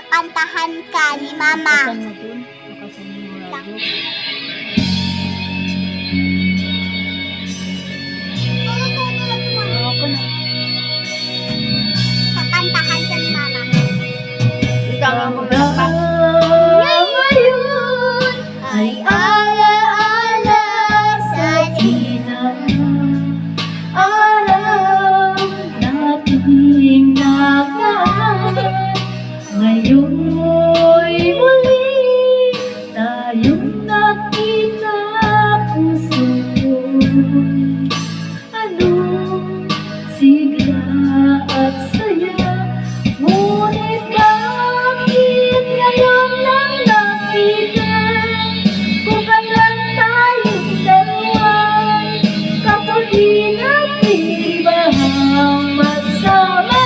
Kakantahan ka ni Mama. Bakasan mo dun. Bakasan mo yung radyo. Oo ka na. Kakantahan ka ni Mama. Ikaw ang maglalakpak. Ngayon ay alaala sa Araw nating nakaan. Ngayon'y muli tayong nakita puso. Anong sigla at saya, ngunit bakit ngayon lang nakita? Kung kailan tayong dalawa'y kapatid at ibang magsama.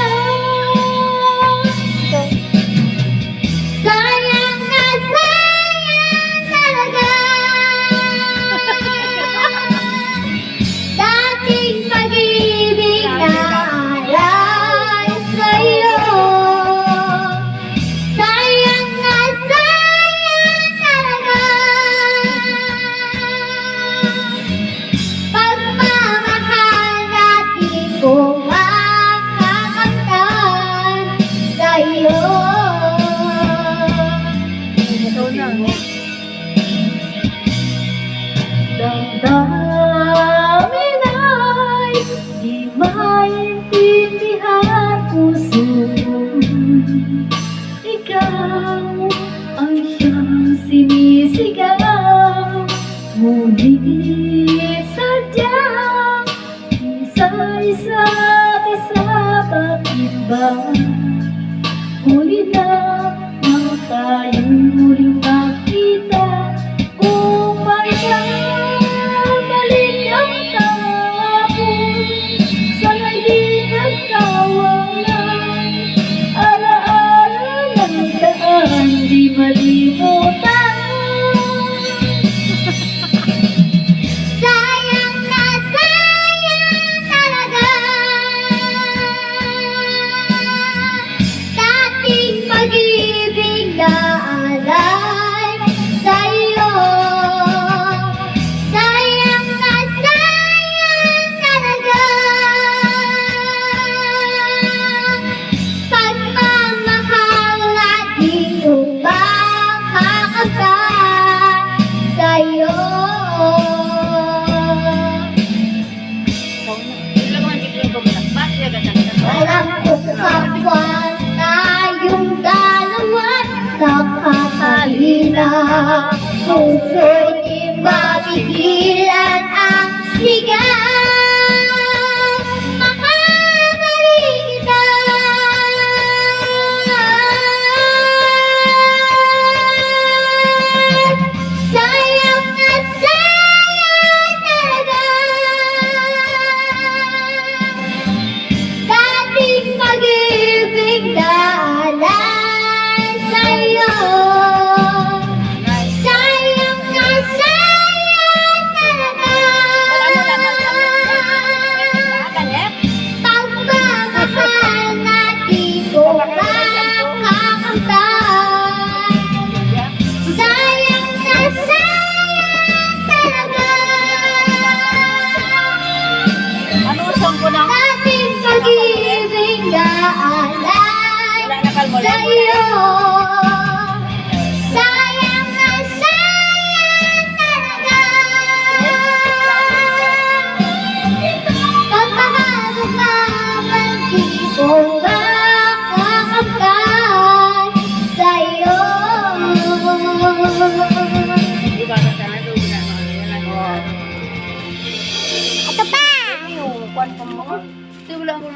sayang na sayang talaga. Dating pag-ibig na alay sa'yo. Sayang na sayang talaga. Pagmamahal natin ko makakamtan sa'yo. Ito na. Damdamin ay di maintindihan puso. Ikaw ang siyang sinisigaw, ngunit sadyang isa-isa't isa. Bakit ba huli na nang tayong muling makita? Kung magbalik ang tapon, sana'y di nagkawalan. Alaala ng daan, di malimutan. Sayang na sayang talaga. Dating pag-ibig na alay sa'yo. Sayang na sayang talaga. Pagmamahal natin kung makakamtan sa'yo. Alam ko kapwa tayong dalawa't nakakalina. Puso'y di mapigilan ang sigaw. Makamali kita. Sayang na sayang talaga. Dating pag-ibig na alay sa'yo. Sayang na sayang talaga. Pagmamahal natin ko makakamtan. Sayang na sayang talaga. Ano song ko na? Dating pag-ibig na alay sa'yo. Sayang na sayang talaga. Pagmamahal mo naman di ko makakamtan sa'yo. Ito pa! Yung kwan pa mo. Ito wala ko